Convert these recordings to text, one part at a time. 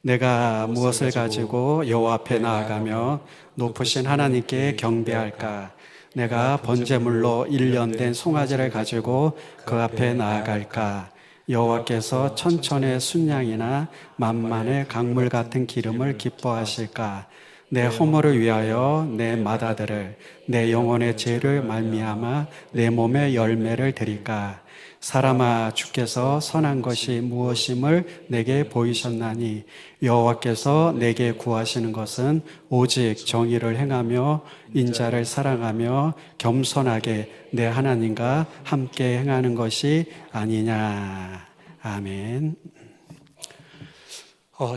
내가 무엇을 가지고 여호와 앞에 나아가며 높으신 하나님께 경배할까? 내가 번제물로 1년 된 송아지를 가지고 그 앞에 나아갈까? 여호와께서 천천의 순양이나 만만의 강물 같은 기름을 기뻐하실까? 내 허물을 위하여 내 맏아들을, 내 영혼의 죄를 말미암아 내 몸의 열매를 드릴까? 사람아, 주께서 선한 것이 무엇임을 내게 보이셨나니 여호와께서 내게 구하시는 것은 오직 정의를 행하며 인자를 사랑하며 겸손하게 내 하나님과 함께 행하는 것이 아니냐. 아멘.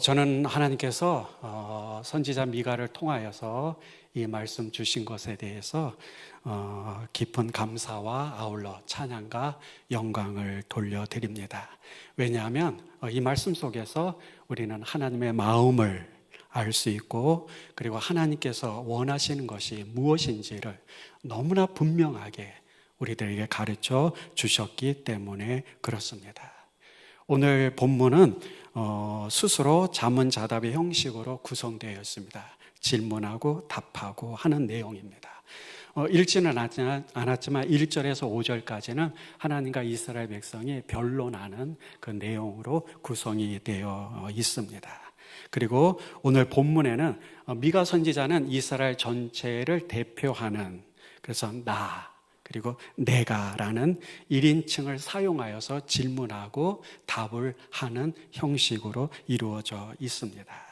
저는 하나님께서 선지자 미가를 통하여서 이 말씀 주신 것에 대해서 깊은 감사와 아울러 찬양과 영광을 돌려드립니다. 왜냐하면 이 말씀 속에서 우리는 하나님의 마음을 알 수 있고, 그리고 하나님께서 원하시는 것이 무엇인지를 너무나 분명하게 우리들에게 가르쳐 주셨기 때문에 그렇습니다. 오늘 본문은 스스로 자문자답의 형식으로 구성되어 있습니다. 질문하고 답하고 하는 내용입니다. 읽지는 않았지만 1절에서 5절까지는 하나님과 이스라엘 백성이 변론하는 그 내용으로 구성이 되어 있습니다. 그리고 오늘 본문에는 미가 선지자는 이스라엘 전체를 대표하는, 그래서 나 그리고 내가라는 1인칭을 사용하여서 질문하고 답을 하는 형식으로 이루어져 있습니다.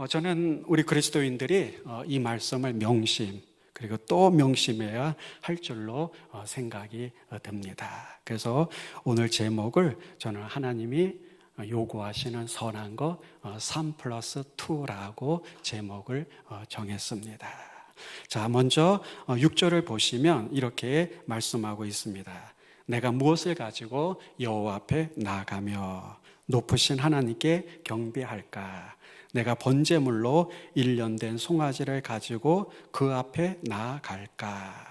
저는 우리 그리스도인들이 이 말씀을 명심, 그리고 또 명심해야 할 줄로 생각이 듭니다. 그래서 오늘 제목을 저는 하나님이 요구하시는 선한 것 3+2라고 제목을 정했습니다. 자, 먼저 6절을 보시면 이렇게 말씀하고 있습니다. 내가 무엇을 가지고 여호와 앞에 나아가며 높으신 하나님께 경배할까? 내가 번제물로 1년 된 송아지를 가지고 그 앞에 나아갈까?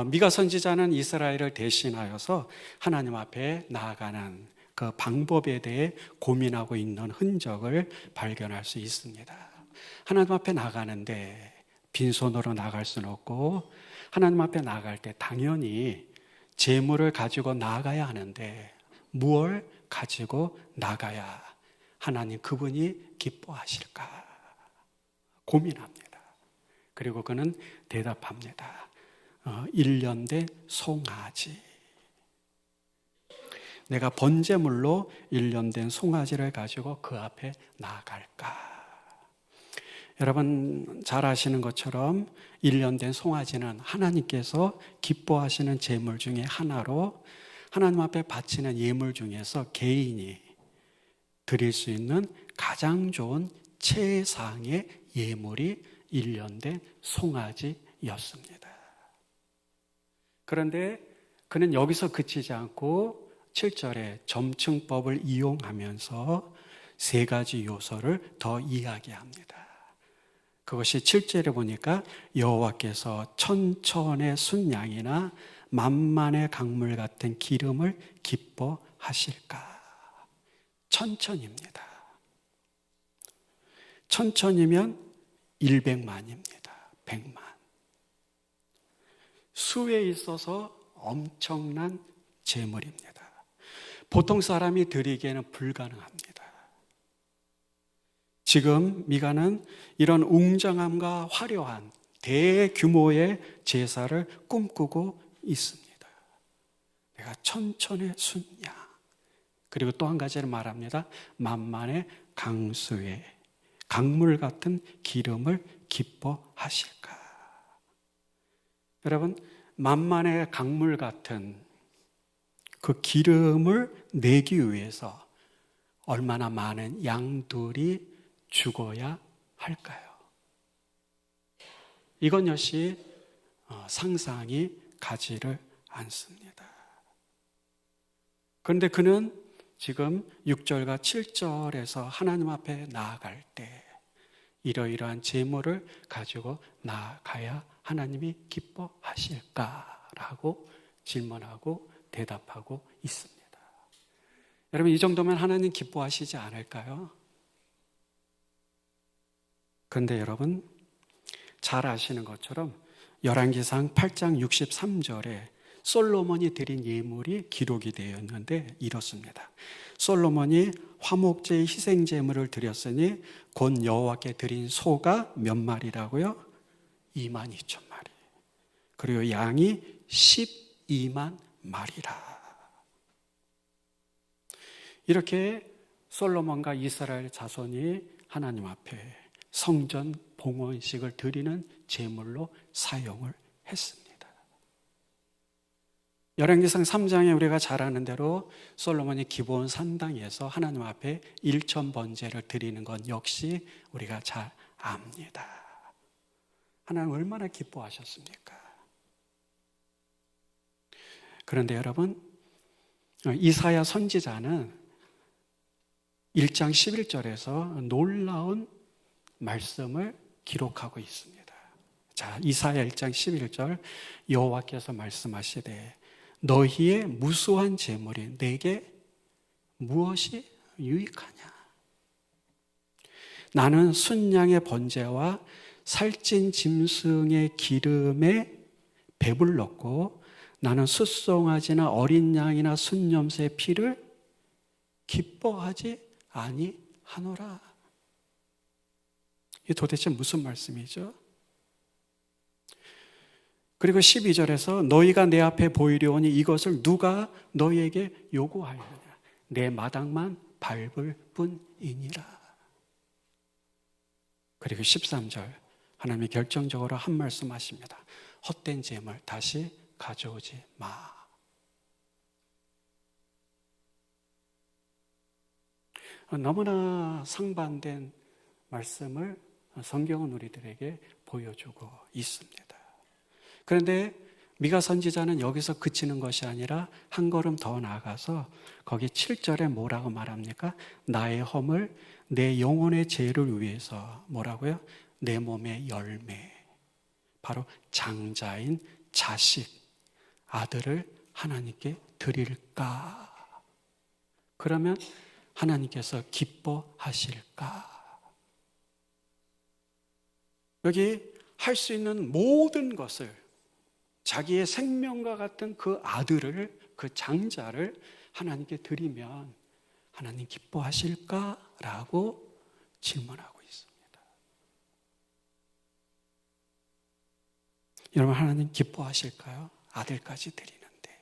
미가 선지자는 이스라엘을 대신하여서 하나님 앞에 나아가는 그 방법에 대해 고민하고 있는 흔적을 발견할 수 있습니다. 하나님 앞에 나가는데 빈손으로 나갈 수는 없고, 하나님 앞에 나갈 때 당연히 재물을 가지고 나가야 하는데 무엇을 가지고 나가야 하나님 그분이 기뻐하실까 고민합니다. 그리고 그는 대답합니다. 1년 된 송아지. 내가 번제물로 1년 된 송아지를 가지고 그 앞에 나아갈까? 여러분 잘 아시는 것처럼 1년 된 송아지는 하나님께서 기뻐하시는 제물 중에 하나로, 하나님 앞에 바치는 예물 중에서 개인이 드릴 수 있는 가장 좋은 최상의 예물이 1년 된 송아지였습니다. 그런데 그는 여기서 그치지 않고 7절에 점층법을 이용하면서 세 가지 요소를 더 이야기합니다. 그것이 7절에 보니까 여호와께서 천천의 순양이나 만만의 강물 같은 기름을 기뻐하실까? 천천입니다. 천천이면 100만입니다. 100만. 수에 있어서 엄청난 재물입니다. 보통 사람이 드리기에는 불가능합니다. 지금 미가는 이런 웅장함과 화려한 대규모의 제사를 꿈꾸고 있습니다. 내가 천천의 순양, 그리고 또 한 가지를 말합니다. 만만의 강수에 강물 같은 기름을 기뻐하실까? 여러분, 만만의 강물 같은 그 기름을 내기 위해서 얼마나 많은 양들이 죽어야 할까요? 이건 역시 상상이 가지를 않습니다. 그런데 그는 지금 6절과 7절에서 하나님 앞에 나아갈 때 이러이러한 제물을 가지고 나아가야 하나님이 기뻐하실까라고 질문하고 대답하고 있습니다. 여러분, 이 정도면 하나님 기뻐하시지 않을까요? 그런데 여러분 잘 아시는 것처럼 열왕기상 8장 63절에 솔로몬이 드린 예물이 기록이 되어 있는데 이렇습니다. 솔로몬이 화목제의 희생제물을 드렸으니 곧 여호와께 드린 소가 몇 마리라고요? 22,000마리. 그리고 양이 12만 마리라. 이렇게 솔로몬과 이스라엘 자손이 하나님 앞에 성전 봉헌식을 드리는 제물로 사용을 했습니다. 열왕기상 3장에 우리가 잘 아는 대로 솔로몬이 기브온 산당에서 하나님 앞에 1,000번제를 드리는 것 역시 우리가 잘 압니다. 하나님 얼마나 기뻐하셨습니까? 그런데 여러분, 이사야 선지자는 1장 11절에서 놀라운 말씀을 기록하고 있습니다. 자, 이사야 1장 11절 여호와께서 말씀하시되 너희의 무수한 제물이 내게 무엇이 유익하냐? 나는 순양의 번제와 살찐 짐승의 기름에 배불렀고 나는 숫송아지나 어린 양이나 순염새의 피를 기뻐하지 아니하노라. 이게 도대체 무슨 말씀이죠? 그리고 12절에서 너희가 내 앞에 보이려오니 이것을 누가 너희에게 요구하였느냐? 내 마당만 밟을 뿐이니라. 그리고 13절 하나님이 결정적으로 한 말씀 하십니다. 헛된 재물 다시 가져오지 마. 너무나 상반된 말씀을 성경은 우리들에게 보여주고 있습니다. 그런데 미가 선지자는 여기서 그치는 것이 아니라 한 걸음 더 나아가서 거기 7절에 뭐라고 말합니까? 나의 허물, 내 영혼의 죄를 위해서 뭐라고요? 내 몸의 열매, 바로 장자인 자식, 아들을 하나님께 드릴까? 그러면 하나님께서 기뻐하실까? 여기 할 수 있는 모든 것을 자기의 생명과 같은 그 아들을, 그 장자를 하나님께 드리면 하나님 기뻐하실까라고 질문하고 있습니다. 여러분, 하나님 기뻐하실까요? 아들까지 드리는데.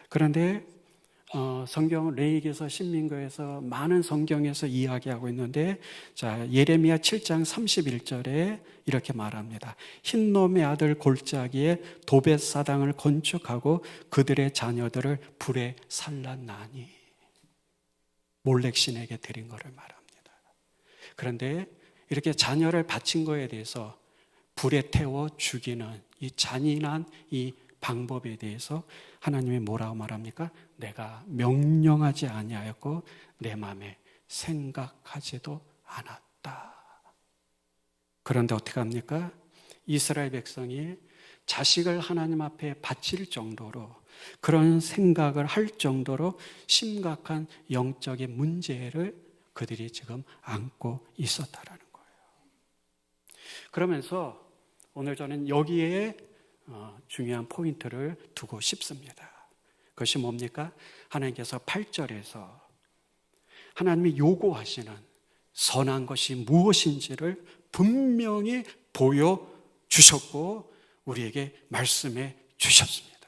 그런데 성경은 레위기에서 신민거에서 많은 성경에서 이야기하고 있는데, 자, 예레미야 7장 31절에 이렇게 말합니다. 흰놈의 아들 골짜기에 도벳사당을 건축하고 그들의 자녀들을 불에 살랐나니, 몰렉신에게 드린 것을 말합니다. 그런데 이렇게 자녀를 바친 거에 대해서 불에 태워 죽이는 이 잔인한 이 방법에 대해서 하나님이 뭐라고 말합니까? 내가 명령하지 아니하였고 내 마음에 생각하지도 않았다. 그런데 어떻게 합니까? 이스라엘 백성이 자식을 하나님 앞에 바칠 정도로, 그런 생각을 할 정도로 심각한 영적인 문제를 그들이 지금 안고 있었다라는 거예요. 그러면서 오늘 저는 여기에 중요한 포인트를 두고 싶습니다. 그것이 뭡니까? 하나님께서 8절에서 하나님이 요구하시는 선한 것이 무엇인지를 분명히 보여주셨고 우리에게 말씀해 주셨습니다.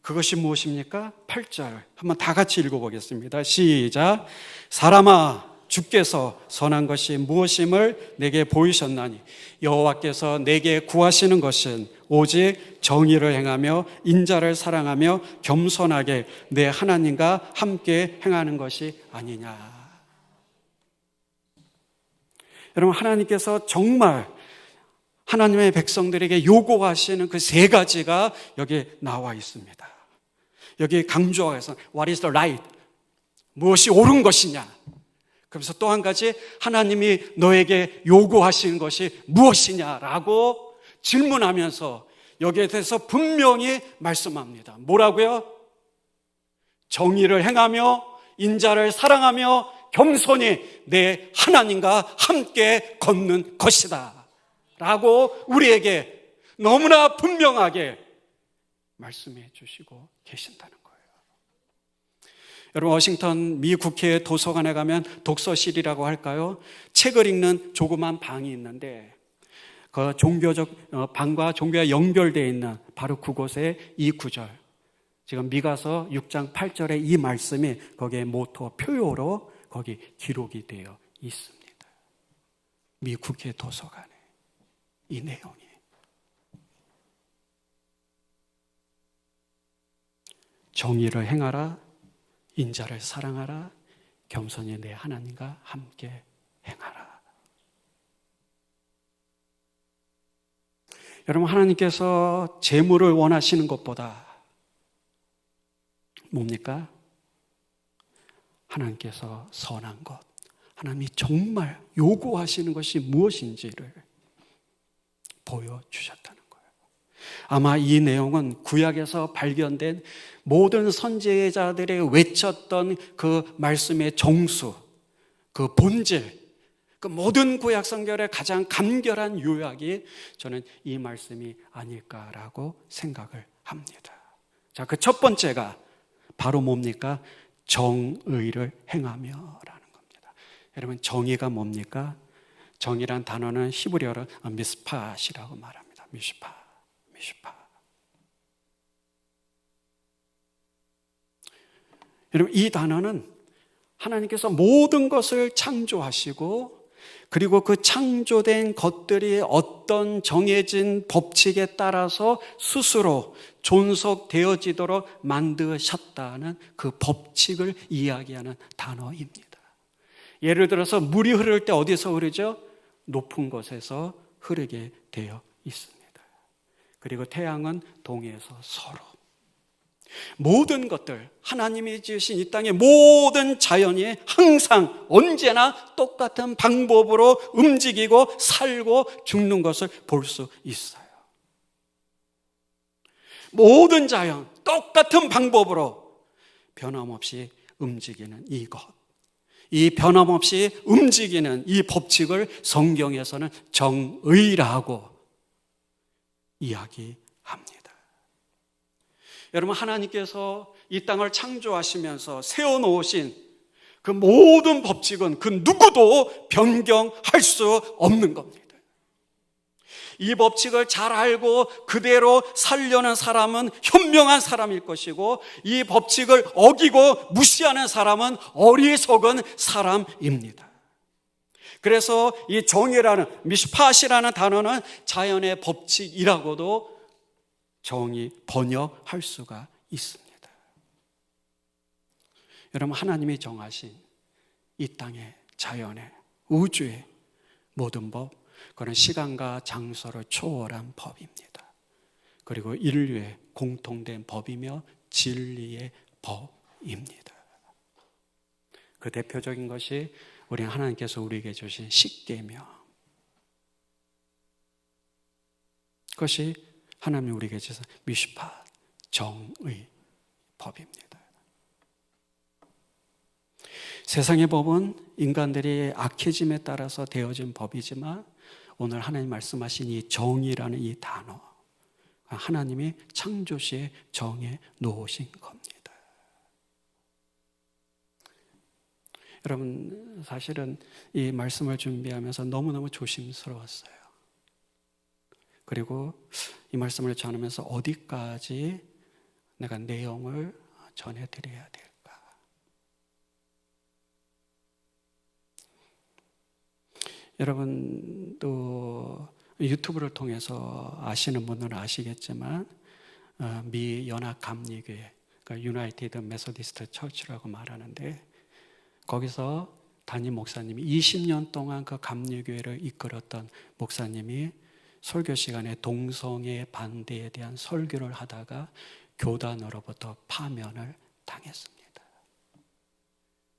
그것이 무엇입니까? 8절 한번 다 같이 읽어보겠습니다. 시작. 사람아, 주께서 선한 것이 무엇임을 내게 보이셨나니 여호와께서 내게 구하시는 것은 오직 정의를 행하며 인자를 사랑하며 겸손하게 내 하나님과 함께 행하는 것이 아니냐. 여러분, 하나님께서 정말 하나님의 백성들에게 요구하시는 그 세 가지가 여기 나와 있습니다. 여기 강조해서 What is the right? 무엇이 옳은 것이냐? 그래서 또 한 가지, 하나님이 너에게 요구하시는 것이 무엇이냐라고 질문하면서 여기에 대해서 분명히 말씀합니다. 뭐라고요? 정의를 행하며 인자를 사랑하며 겸손히 내 하나님과 함께 걷는 것이다 라고 우리에게 너무나 분명하게 말씀해 주시고 계신다는 거예요. 여러분, 워싱턴 미 국회 도서관에 가면 독서실이라고 할까요? 책을 읽는 조그만 방이 있는데 그 종교적 방과 종교가 연결되어 있는 바로 그곳에 이 구절, 지금 미가서 6장 8절에 이 말씀이 거기에 모토 표요로 거기 기록이 되어 있습니다. 미 국회 도서관에 이 내용이. 정의를 행하라, 인자를 사랑하라, 겸손히 내 하나님과 함께 행하라. 여러분, 하나님께서 재물을 원하시는 것보다 뭡니까? 하나님께서 선한 것, 하나님이 정말 요구하시는 것이 무엇인지를 보여주셨다는 거예요. 아마 이 내용은 구약에서 발견된 모든 선지자들이 외쳤던 그 말씀의 정수, 그 본질, 그 모든 구약 성경의 가장 간결한 요약이 저는 이 말씀이 아닐까라고 생각을 합니다. 자, 그 첫 번째가 바로 뭡니까? 정의를 행하며라는 겁니다. 여러분, 정의가 뭡니까? 정의란 단어는 히브리어로 미스팟이라고 말합니다. 미스팟. 여러분, 이 단어는 하나님께서 모든 것을 창조하시고 그리고 그 창조된 것들이 어떤 정해진 법칙에 따라서 스스로 존속되어지도록 만드셨다는 그 법칙을 이야기하는 단어입니다. 예를 들어서 물이 흐를 때 어디서 흐르죠? 높은 곳에서 흐르게 되어 있습니다. 그리고 태양은 동에서 서로. 모든 것들, 하나님이 지으신 이 땅의 모든 자연이 항상 언제나 똑같은 방법으로 움직이고 살고 죽는 것을 볼 수 있어요. 모든 자연, 똑같은 방법으로 변함없이 움직이는 이것, 이 변함없이 움직이는 이 법칙을 성경에서는 정의라고 이야기합니다. 여러분, 하나님께서 이 땅을 창조하시면서 세워놓으신 그 모든 법칙은 그 누구도 변경할 수 없는 겁니다. 이 법칙을 잘 알고 그대로 살려는 사람은 현명한 사람일 것이고 이 법칙을 어기고 무시하는 사람은 어리석은 사람입니다. 그래서 이 정의라는, 미슈팟이라는 단어는 자연의 법칙이라고도 번역할 수가 있습니다. 여러분, 하나님이 정하신 이 땅의 자연의 우주의 모든 법, 그런 시간과 장소를 초월한 법입니다. 그리고 인류의 공통된 법이며 진리의 법입니다. 그 대표적인 것이 우리 하나님께서 우리에게 주신 십계명. 그것이 하나님이 우리에게 주신 미슈팟, 정의 법입니다. 세상의 법은 인간들이 악해짐에 따라서 되어진 법이지만 오늘 하나님 말씀하신 이 정의라는 이 단어, 하나님이 창조시에 정해 놓으신 겁니다. 여러분, 사실은 이 말씀을 준비하면서 너무너무 조심스러웠어요. 그리고 이 말씀을 전하면서 어디까지 내가 내용을 전해드려야 될까? 여러분도 유튜브를 통해서 아시는 분들은 아시겠지만 미 연합감리교회, 그러니까 유나이티드 메소디스트 처치라고 말하는데 거기서 담임 목사님이 20년 동안 그 감리교회를 이끌었던 목사님이 설교 시간에 동성애 반대에 대한 설교를 하다가 교단으로부터 파면을 당했습니다.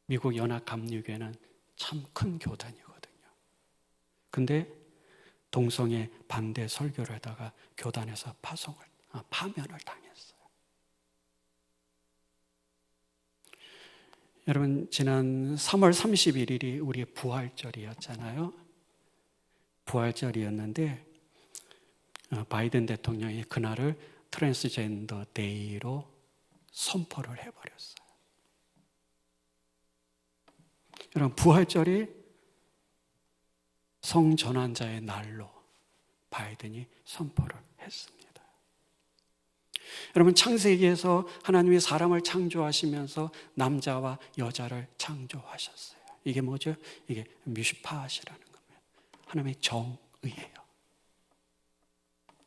미국 연합감리교회는 참 큰 교단이거든요. 근데 동성애 반대 설교를 하다가 교단에서 파면을 당했어요. 여러분, 지난 3월 31일이 우리의 부활절이었잖아요. 부활절이었는데 바이든 대통령이 그날을 트랜스젠더 데이로 선포를 해버렸어요. 여러분, 부활절이 성전환자의 날로 바이든이 선포를 했습니다. 여러분, 창세기에서 하나님이 사람을 창조하시면서 남자와 여자를 창조하셨어요. 이게 뭐죠? 이게 미슈팟이라는 겁니다. 하나님의 정의예요.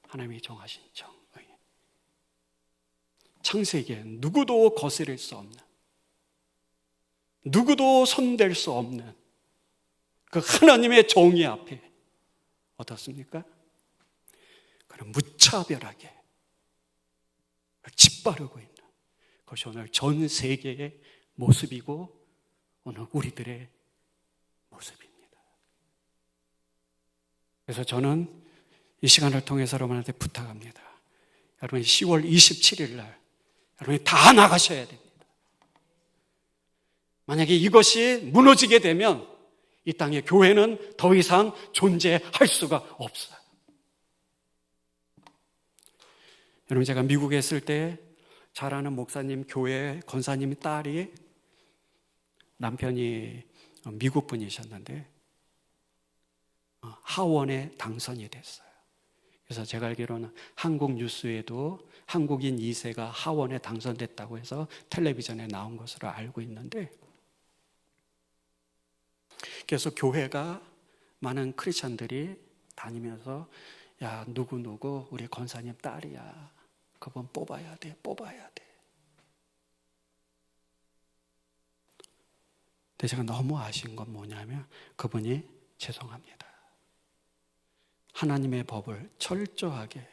하나님이 정하신 정의. 창세기에 누구도 거스릴 수 없는, 누구도 손댈 수 없는 그 하나님의 정의 앞에 어떻습니까? 그런 무차별하게 짓바르고 있는 그것이 오늘 전 세계의 모습이고 오늘 우리들의 모습입니다. 그래서 저는 이 시간을 통해서 여러분한테 부탁합니다. 여러분 10월 27일 날 여러분이 다 나가셔야 됩니다. 만약에 이것이 무너지게 되면 이 땅의 교회는 더 이상 존재할 수가 없어요. 여러분, 제가 미국에 있을 때 잘 아는 목사님 교회 권사님 딸이, 남편이 미국 분이셨는데 하원에 당선이 됐어요. 그래서 제가 알기로는 한국 뉴스에도 한국인 2세가 하원에 당선됐다고 해서 텔레비전에 나온 것으로 알고 있는데, 그래서 교회가 많은 크리스천들이 다니면서 야, 누구누구 우리 권사님 딸이야, 그분 뽑아야 돼. 근데 제가 너무 아쉬운 건 뭐냐면 그분이, 죄송합니다, 하나님의 법을 철저하게,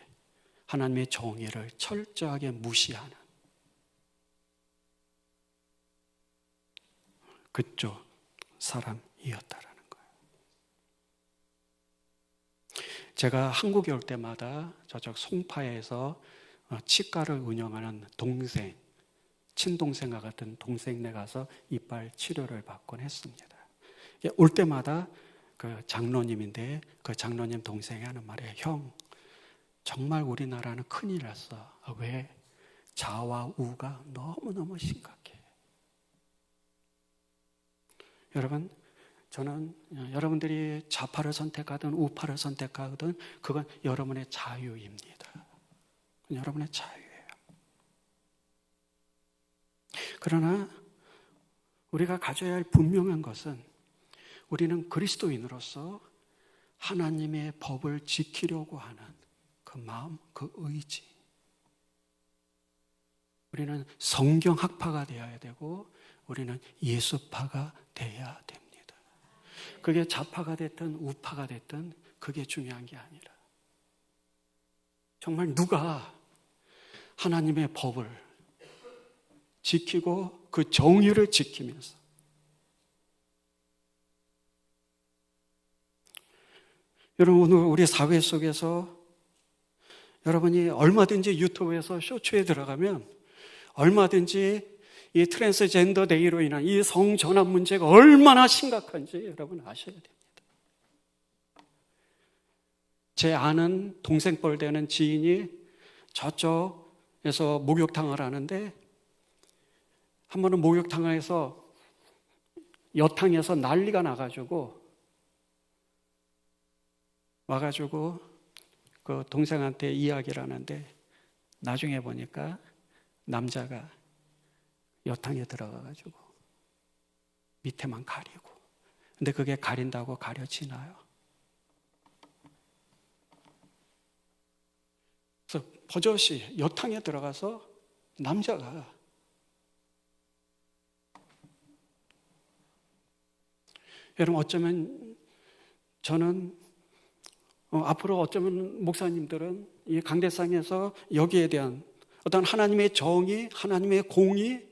하나님의 정의를 철저하게 무시하는 그쪽 사람이었다라는 거예요. 제가 한국에 올 때마다 저쪽 송파에서 치과를 운영하는 동생, 친동생과 같은 동생네 가서 이빨 치료를 받곤 했습니다. 올 때마다 그 장로님인데 그 장로님 동생이 하는 말이에요. 형, 정말 우리나라는 큰일 났어. 왜? 자와 우가 너무너무 심각해. 여러분, 저는 여러분들이 좌파를 선택하든 우파를 선택하든 그건 여러분의 자유입니다. 여러분의 자유예요. 그러나 우리가 가져야 할 분명한 것은 우리는 그리스도인으로서 하나님의 법을 지키려고 하는 그 마음, 그 의지. 우리는 성경학파가 되어야 되고 우리는 예수파가 되어야 됩니다. 그게 좌파가 됐든 우파가 됐든 그게 중요한 게 아니라 정말 누가 하나님의 법을 지키고 그 정의를 지키면서, 여러분, 오늘 우리 사회 속에서 여러분이 얼마든지 유튜브에서 쇼츠에 들어가면 얼마든지 이 트랜스젠더 데이로 인한 이 성전환 문제가 얼마나 심각한지 여러분 아셔야 됩니다. 제 아는 동생뻘 되는 지인이 저쪽에서 목욕탕을 하는데 한 번은 목욕탕에서 여탕에서 난리가 나가지고 와가지고 그 동생한테 이야기를 하는데 나중에 보니까 남자가 여탕에 들어가가지고 밑에만 가리고, 근데 그게 가린다고 가려지나요? 그래서 버젓이 여탕에 들어가서 남자가, 여러분, 어쩌면 저는 앞으로 어쩌면 목사님들은 이 강대상에서 여기에 대한 어떤 하나님의 정의, 하나님의 공의,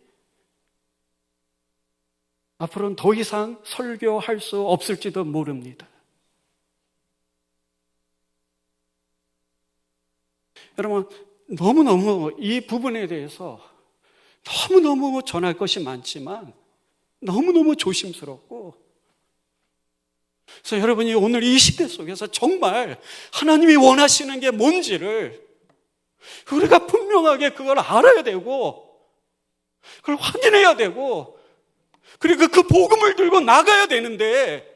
앞으로는 더 이상 설교할 수 없을지도 모릅니다. 여러분, 너무너무 이 부분에 대해서 너무너무 전할 것이 많지만 너무너무 조심스럽고, 그래서 여러분이 오늘 이 시대 속에서 정말 하나님이 원하시는 게 뭔지를 우리가 분명하게 그걸 알아야 되고, 그걸 확인해야 되고, 그리고 그 복음을 들고 나가야 되는데,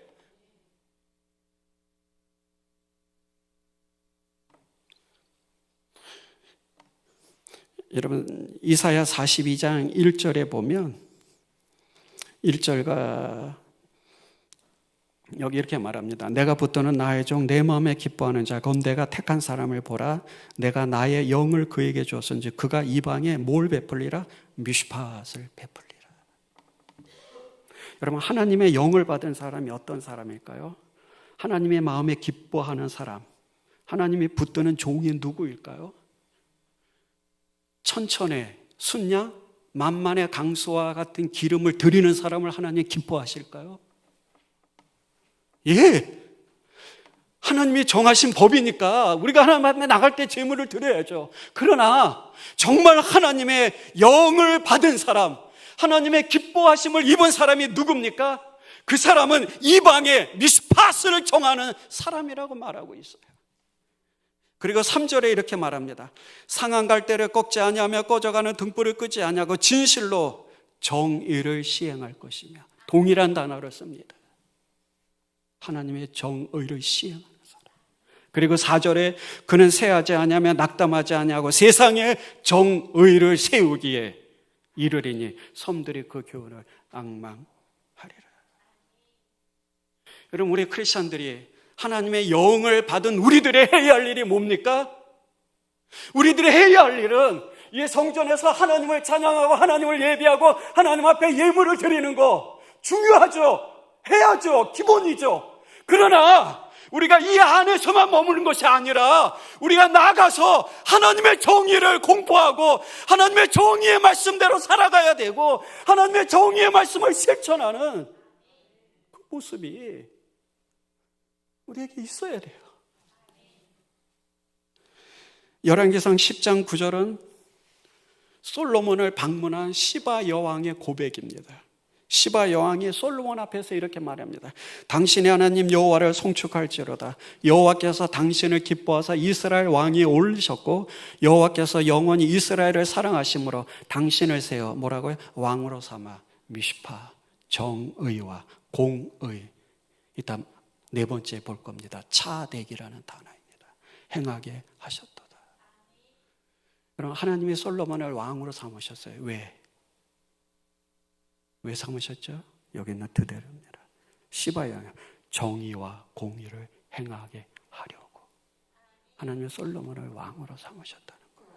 여러분 이사야 42장 1절에 보면 1절과 여기 이렇게 말합니다. 내가 붙드는 나의 종 내 마음에 기뻐하는 자 곧 내가 택한 사람을 보라. 내가 나의 영을 그에게 주었은즉 그가 이방에 뭘 베풀리라? 미슈팟을 베풀리라. 여러분 하나님의 영을 받은 사람이 어떤 사람일까요? 하나님의 마음에 기뻐하는 사람, 하나님이 붙드는 종이 누구일까요? 천천의 순양, 만만의 강수와 같은 기름을 드리는 사람을 하나님 기뻐하실까요? 예, 하나님이 정하신 법이니까 우리가 하나님 앞에 나갈 때 제물을 드려야죠. 그러나 정말 하나님의 영을 받은 사람, 하나님의 기뻐하심을 입은 사람이 누굽니까? 그 사람은 이방의 미스파스를 정하는 사람이라고 말하고 있어요. 그리고 3절에 이렇게 말합니다. 상한 갈대를 꺾지 아니하며 꺼져가는 등불을 끄지 아니하고 진실로 정의를 시행할 것이며, 동일한 단어를 씁니다. 하나님의 정의를 시행하는 사람. 그리고 4절에 그는 쇠하지 아니하며 낙담하지 아니하고 세상에 정의를 세우기에 이르리니 섬들이 그 교훈을 앙망하리라. 여러분 우리 크리스천들이 하나님의 영을 받은 우리들의 해야 할 일이 뭡니까? 우리들의 해야 할 일은 이 성전에서 하나님을 찬양하고 하나님을 예배하고 하나님 앞에 예물을 드리는 거 중요하죠. 해야죠. 기본이죠. 그러나 우리가 이 안에서만 머무는 것이 아니라 우리가 나가서 하나님의 정의를 공부하고 하나님의 정의의 말씀대로 살아가야 되고 하나님의 정의의 말씀을 실천하는 그 모습이 우리에게 있어야 돼요. 열왕기상 10장 9절은 솔로몬을 방문한 시바 여왕의 고백입니다. 시바 여왕이 솔로몬 앞에서 이렇게 말합니다. 당신의 하나님 여호와를 송축할지로다. 여호와께서 당신을 기뻐하사 이스라엘 왕이 올리셨고 여호와께서 영원히 이스라엘을 사랑하심으로 당신을 세워 뭐라고요? 왕으로 삼아 미슈파 정의와 공의, 일단 네 번째 볼 겁니다. 차덱이라는 단어입니다. 행하게 하셨도다. 그럼 하나님이 솔로몬을 왕으로 삼으셨어요. 왜 삼으셨죠? 여기 있는 그대로입니다. 시바 여왕 정의와 공의를 행하게 하려고 하나님이 솔로몬을 왕으로 삼으셨다는 거예요.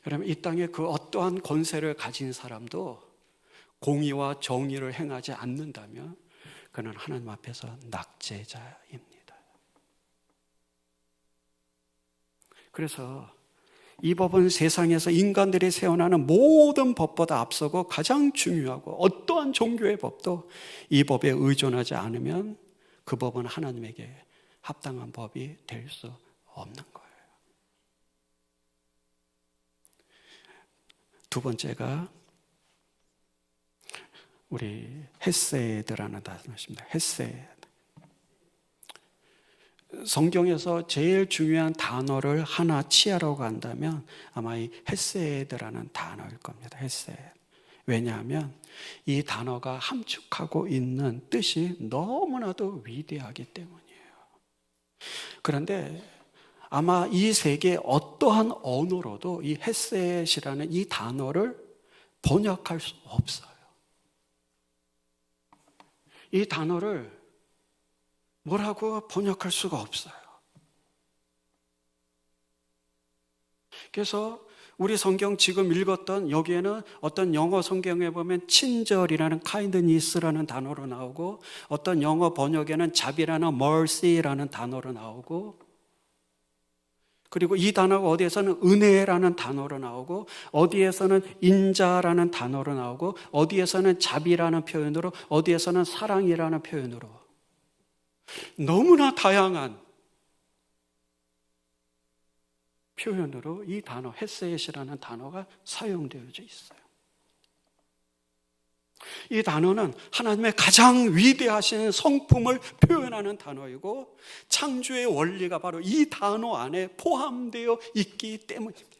여러분 이 땅에 그 어떠한 권세를 가진 사람도 공의와 정의를 행하지 않는다면 그는 하나님 앞에서 낙제자입니다. 그래서 이 법은 세상에서 인간들이 세워나는 모든 법보다 앞서고 가장 중요하고 어떠한 종교의 법도 이 법에 의존하지 않으면 그 법은 하나님에게 합당한 법이 될 수 없는 거예요. 두 번째가 우리 헤세드라는 단어입니다. 헤세드. 성경에서 제일 중요한 단어를 하나 취하라고 한다면 아마 이 헤세드라는 단어일 겁니다. 헤세드. 왜냐하면 이 단어가 함축하고 있는 뜻이 너무나도 위대하기 때문이에요. 그런데 아마 이 세계 어떠한 언어로도 이 헤셋이라는 이 단어를 번역할 수 없어요. 이 단어를 뭐라고 번역할 수가 없어요. 그래서 우리 성경 지금 읽었던 여기에는 어떤 영어 성경에 보면 친절이라는 kindness라는 단어로 나오고 어떤 영어 번역에는 자비라는 mercy라는 단어로 나오고 그리고 이 단어가 어디에서는 은혜라는 단어로 나오고 어디에서는 인자라는 단어로 나오고 어디에서는 자비라는 표현으로 어디에서는 사랑이라는 표현으로 너무나 다양한 표현으로 이 단어 헤세렛이라는 단어가 사용되어져 있어요. 이 단어는 하나님의 가장 위대하신 성품을 표현하는 단어이고 창조의 원리가 바로 이 단어 안에 포함되어 있기 때문입니다.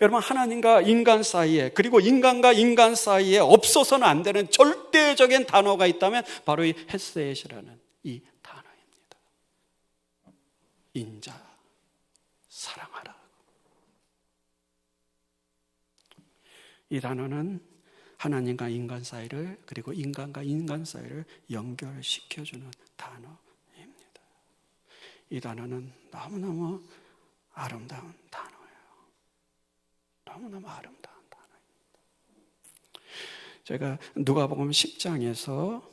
여러분, 하나님과 인간 사이에, 그리고 인간과 인간 사이에 없어서는 안 되는 절대적인 단어가 있다면 바로 이 헤세드이라는 이 단어입니다. 인자, 사랑하라. 이 단어는 하나님과 인간 사이를, 그리고 인간과 인간 사이를 연결시켜주는 단어입니다. 이 단어는 너무너무 아름다운 단어예요. 너무너무 아름다운 단어입니다. 제가 누가복음 10장에서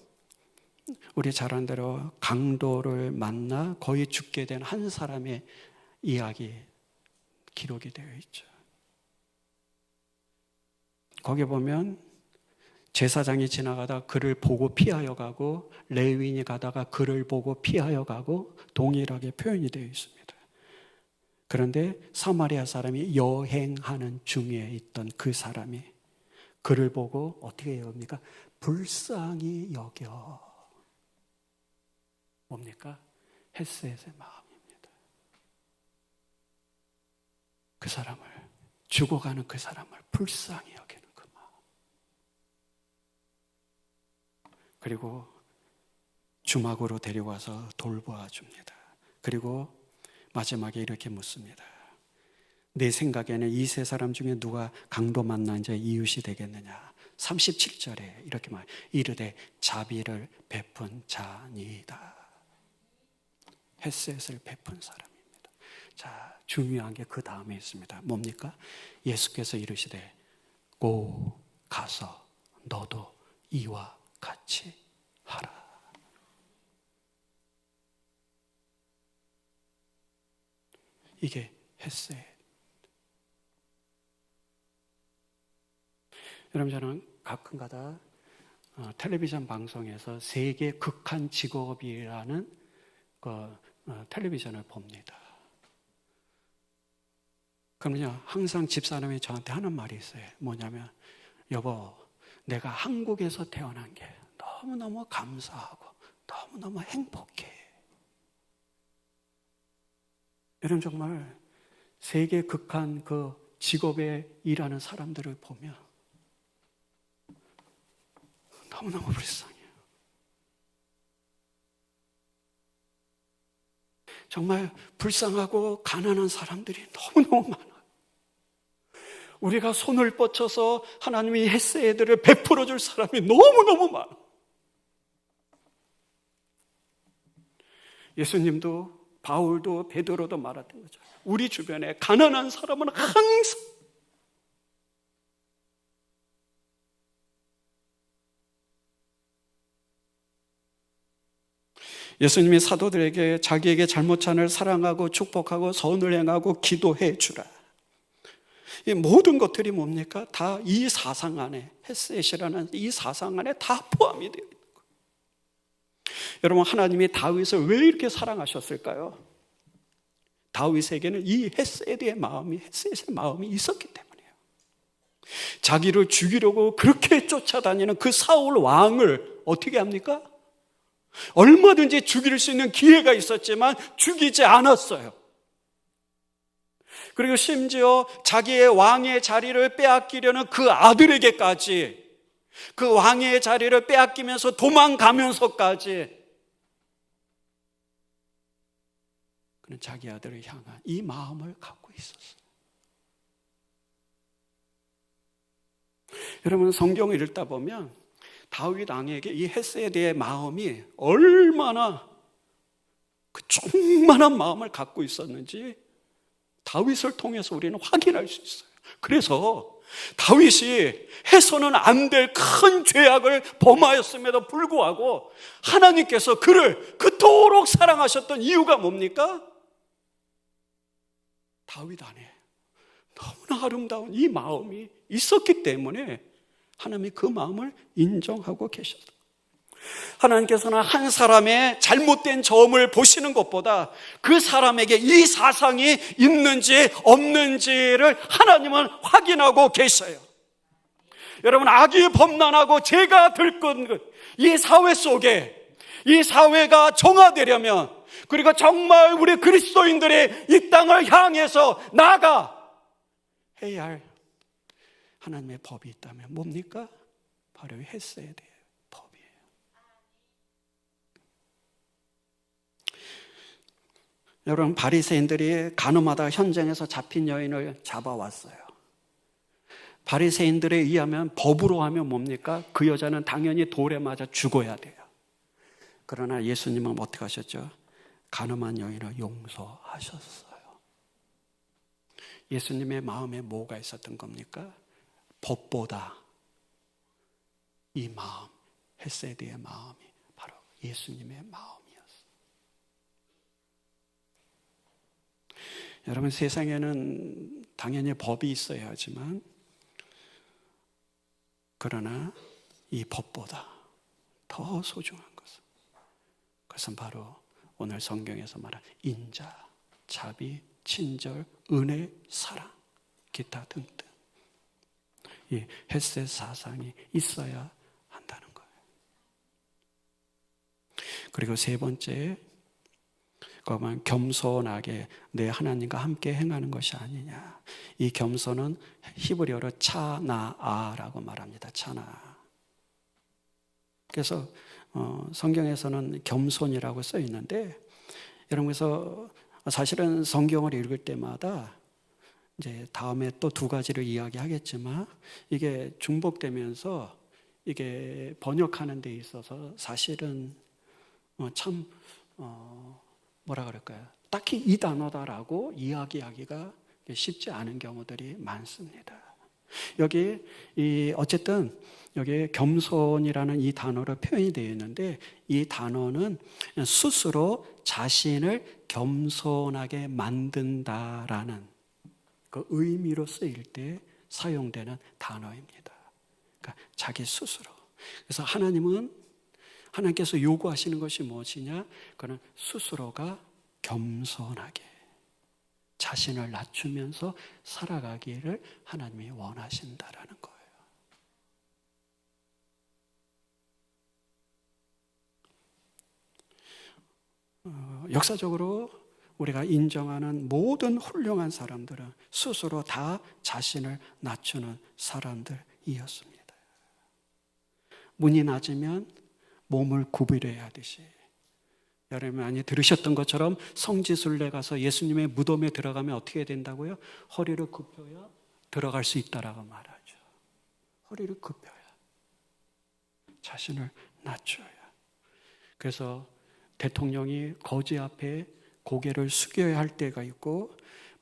우리 잘 아는 대로 강도를 만나 거의 죽게 된 한 사람의 이야기 기록이 되어 있죠. 거기 보면 제사장이 지나가다 그를 보고 피하여 가고, 레위인이 가다가 그를 보고 피하여 가고, 동일하게 표현이 되어 있습니다. 그런데 사마리아 사람이 여행하는 중에 있던 그 사람이 그를 보고 어떻게 여깁니까? 불쌍히 여겨. 뭡니까? 헤세드의 마음입니다. 그 사람을, 죽어가는 그 사람을 불쌍히 여기는 그 마음. 그리고 주막으로 데려와서 돌보아 줍니다. 그리고 마지막에 이렇게 묻습니다. 내 생각에는 이 세 사람 중에 누가 강도 만난 자의 이웃이 되겠느냐? 37절에 이렇게 말해요. 이르되 자비를 베푼 자니이다. 헤세드를 베푼 사람입니다. 자, 중요한 게 그 다음에 있습니다. 뭡니까? 예수께서 이르시되 고 가서 너도 이와 같이 하라. 이게 헤세드. 여러분, 저는 가끔가다 텔레비전 방송에서 세계 극한 직업이라는 텔레비전을 봅니다. 그러면요, 항상 집사람이 저한테 하는 말이 있어요. 뭐냐면, 여보, 내가 한국에서 태어난 게 너무너무 감사하고 너무너무 행복해. 여러분, 정말 세계 극한 그 직업에 일하는 사람들을 보면 너무너무 불쌍해요. 정말 불쌍하고 가난한 사람들이 너무너무 많아요. 우리가 손을 뻗쳐서 하나님이 헤세드를 베풀어 줄 사람이 너무너무 많아요. 예수님도 바울도 베드로도 말했던 거죠. 우리 주변에 가난한 사람은 항상 예수님이 사도들에게 자기에게 잘못찬을 사랑하고 축복하고 선을 행하고 기도해 주라. 이 모든 것들이 뭡니까? 다 이 사상 안에, 헤세드라는 이 사상 안에 다 포함이 되어 있는 거예요. 여러분, 하나님이 다윗을 왜 이렇게 사랑하셨을까요? 다윗에게는 이 헤세드의 마음이 있었기 때문이에요. 자기를 죽이려고 그렇게 쫓아다니는 그 사울 왕을 어떻게 합니까? 얼마든지 죽일 수 있는 기회가 있었지만 죽이지 않았어요. 그리고 심지어 자기의 왕의 자리를 빼앗기려는 그 아들에게까지, 그 왕의 자리를 빼앗기면서 도망가면서까지 그는 자기 아들을 향한 이 마음을 갖고 있었어요. 여러분, 성경을 읽다 보면 다윗 왕에게 이 헤세드의 마음이 얼마나 그 충만한 마음을 갖고 있었는지 다윗을 통해서 우리는 확인할 수 있어요. 그래서 다윗이 해서는 안 될 큰 죄악을 범하였음에도 불구하고 하나님께서 그를 그토록 사랑하셨던 이유가 뭡니까? 다윗 안에 너무나 아름다운 이 마음이 있었기 때문에 하나님이 그 마음을 인정하고 계셨다. 하나님께서는 한 사람의 잘못된 점을 보시는 것보다 그 사람에게 이 사상이 있는지 없는지를 하나님은 확인하고 계셔요. 여러분, 악이 범람하고 죄가 들끓는 이 사회 속에, 이 사회가 정화되려면, 그리고 정말 우리 그리스도인들이 이 땅을 향해서 나아가 해야 할 하나님의 법이 있다면 뭡니까? 바로 헤세드의 법이에요. 여러분, 바리새인들이 가늠하다 현장에서 잡힌 여인을 잡아왔어요. 바리새인들에 의하면, 법으로 하면 뭡니까? 그 여자는 당연히 돌에 맞아 죽어야 돼요. 그러나 예수님은 어떻게 하셨죠? 가늠한 여인을 용서하셨어요. 예수님의 마음에 뭐가 있었던 겁니까? 법보다 이 마음, 헤세드의 마음이 바로 예수님의 마음이었어요. 여러분, 세상에는 당연히 법이 있어야 하지만, 그러나 이 법보다 더 소중한 것은, 그것은 바로 오늘 성경에서 말한 인자, 자비, 친절, 은혜, 사랑, 기타 등등 이 헤세드 사상이 있어야 한다는 거예요. 그리고 세 번째, 그러면 겸손하게 내 하나님과 함께 행하는 것이 아니냐. 이 겸손은 히브리어로 차나아라고 말합니다. 차나. 그래서 성경에서는 겸손이라고 써 있는데, 여러분, 그래서 사실은 성경을 읽을 때마다 이제 다음에 또 두 가지를 이야기하겠지만, 이게 중복되면서 이게 번역하는 데 있어서 사실은 참 뭐라 그럴까요? 딱히 이 단어다라고 이야기하기가 쉽지 않은 경우들이 많습니다. 여기 어쨌든 여기 겸손이라는 이 단어로 표현이 되어 있는데, 이 단어는 스스로 자신을 겸손하게 만든다라는 그 의미로 쓰일 때 사용되는 단어입니다. 그러니까 자기 스스로. 그래서 하나님께서 요구하시는 것이 무엇이냐? 그는 스스로가 겸손하게 자신을 낮추면서 살아가기를 하나님이 원하신다라는 거예요. 역사적으로 우리가 인정하는 모든 훌륭한 사람들은 스스로 다 자신을 낮추는 사람들이었습니다. 문이 낮으면 몸을 구부려야 하듯이, 여러분 많이 들으셨던 것처럼 성지순례 가서 예수님의 무덤에 들어가면 어떻게 된다고요? 허리를 굽혀야 들어갈 수 있다라고 말하죠. 허리를 굽혀야, 자신을 낮춰야. 그래서 대통령이 거지 앞에 고개를 숙여야 할 때가 있고,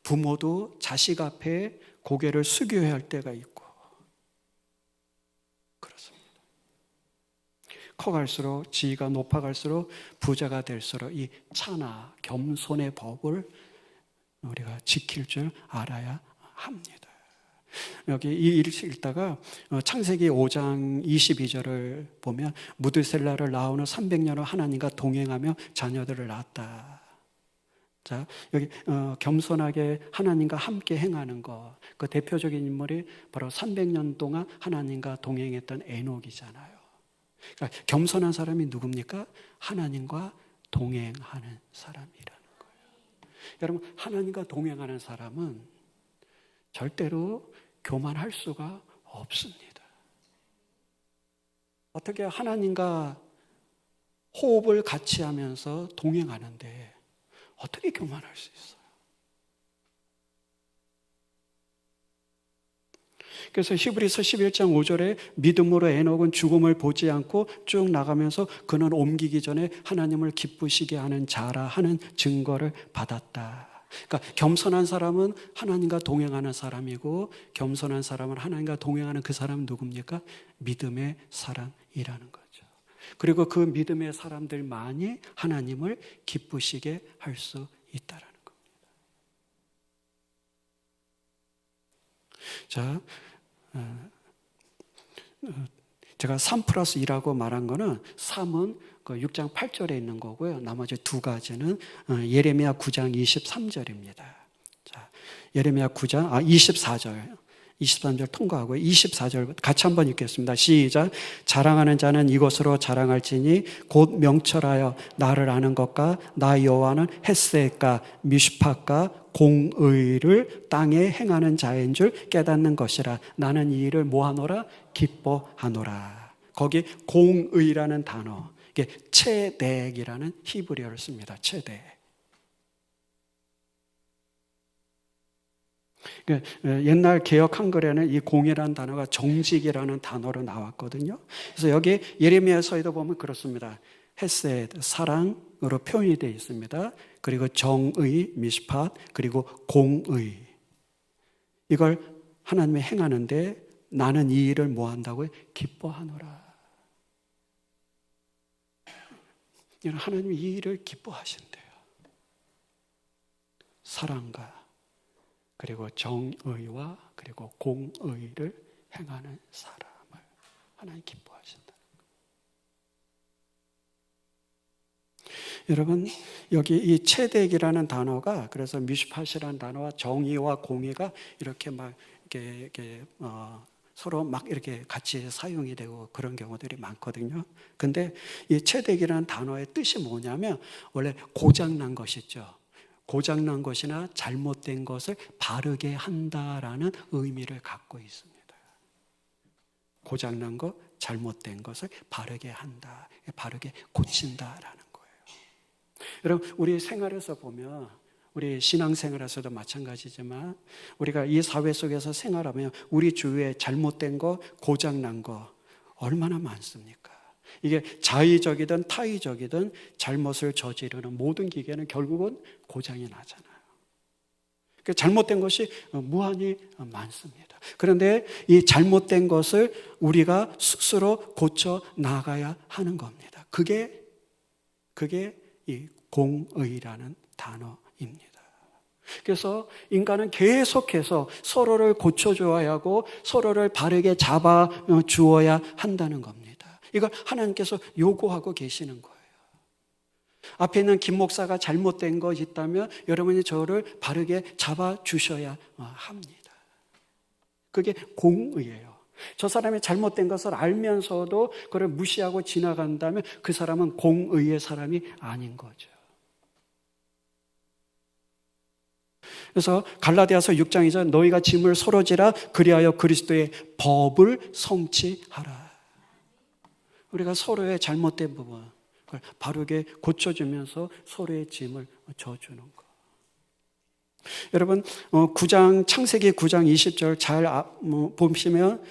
부모도 자식 앞에 고개를 숙여야 할 때가 있고, 그렇습니다. 커갈수록, 지위가 높아갈수록, 부자가 될수록 이 차나 겸손의 법을 우리가 지킬 줄 알아야 합니다. 여기 이 일을 읽다가 창세기 5장 22절을 보면, 무드셀라를 낳은 후 300년을 하나님과 동행하며 자녀들을 낳았다. 자, 여기 겸손하게 하나님과 함께 행하는 것, 그 대표적인 인물이 바로 300년 동안 하나님과 동행했던 에녹이잖아요. 그러니까 겸손한 사람이 누굽니까? 하나님과 동행하는 사람이라는 거예요. 여러분, 하나님과 동행하는 사람은 절대로 교만할 수가 없습니다. 어떻게 하나님과 호흡을 같이 하면서 동행하는데 어떻게 교만할 수 있어요? 그래서 히브리서 11장 5절에 믿음으로 에녹은 죽음을 보지 않고 쭉 나가면서 그는 옮기기 전에 하나님을 기쁘시게 하는 자라 하는 증거를 받았다. 그러니까 겸손한 사람은 하나님과 동행하는 사람이고, 겸손한 사람은 하나님과 동행하는 그 사람은 누굽니까? 믿음의 사람이라는 거죠. 그리고 그 믿음의 사람들만이 하나님을 기쁘시게 할 수 있다라는 겁니다. 자, 제가 3+2라고 말한 거는 3은 그 6장 8절에 있는 거고요. 나머지 두 가지는 예레미야 9장 23절입니다. 자, 예레미야 9장 24절. 23절 통과하고 24절 같이 한번 읽겠습니다. 시작. 자랑하는 자는 이것으로 자랑할지니 곧 명철하여 나를 아는 것과 나 여호와는 헷셋과 미슈팟과 공의를 땅에 행하는 자인 줄 깨닫는 것이라. 나는 이 일을 뭐하노라? 기뻐하노라. 거기 공의라는 단어, 이게 체덱이라는 히브리어를 씁니다. 체덱. 옛날 개역 한글에는 이 공이라는 단어가 정직이라는 단어로 나왔거든요. 그래서 여기 예레미야서에도 보면 그렇습니다. 헤세드, 사랑으로 표현이 되어 있습니다. 그리고 정의, 미스팟, 그리고 공의. 이걸 하나님이 행하는데 나는 이 일을 뭐 한다고요? 기뻐하노라. 하나님이 이 일을 기뻐하신대요. 사랑과 그리고 정의와 그리고 공의를 행하는 사람을 하나님 기뻐하신다. 여러분, 여기 이 체덱이라는 단어가, 그래서 미슈팟이라는 단어와 정의와 공의가 이렇게 막 이렇게 서로 막 이렇게 같이 사용이 되고 그런 경우들이 많거든요. 근데 이 체덱이라는 단어의 뜻이 뭐냐면 원래 고장난 것이죠. 고장난 것이나 잘못된 것을 바르게 한다라는 의미를 갖고 있습니다. 고장난 것, 잘못된 것을 바르게 한다, 바르게 고친다라는 거예요. 여러분, 우리 생활에서 보면, 우리 신앙생활에서도 마찬가지지만 우리가 이 사회 속에서 생활하면 우리 주위에 잘못된 거, 고장난 거 얼마나 많습니까? 이게 자의적이든 타의적이든 잘못을 저지르는 모든 기계는 결국은 고장이 나잖아요. 잘못된 것이 무한히 많습니다. 그런데 이 잘못된 것을 우리가 스스로 고쳐 나가야 하는 겁니다. 그게 이 공의라는 단어입니다. 그래서 인간은 계속해서 서로를 고쳐줘야 하고 서로를 바르게 잡아주어야 한다는 겁니다. 이걸 하나님께서 요구하고 계시는 거예요. 앞에 있는 김 목사가 잘못된 거 있다면 여러분이 저를 바르게 잡아주셔야 합니다. 그게 공의예요. 저 사람이 잘못된 것을 알면서도 그걸 무시하고 지나간다면 그 사람은 공의의 사람이 아닌 거죠. 그래서 갈라디아서 6장 2절 너희가 짐을 서로 지라 그리하여 그리스도의 법을 성취하라. 우리가 서로의 잘못된 부분 그걸 바르게 고쳐주면서 서로의 짐을 져주는 것. 여러분, 창세기 9장 20절 잘 보시면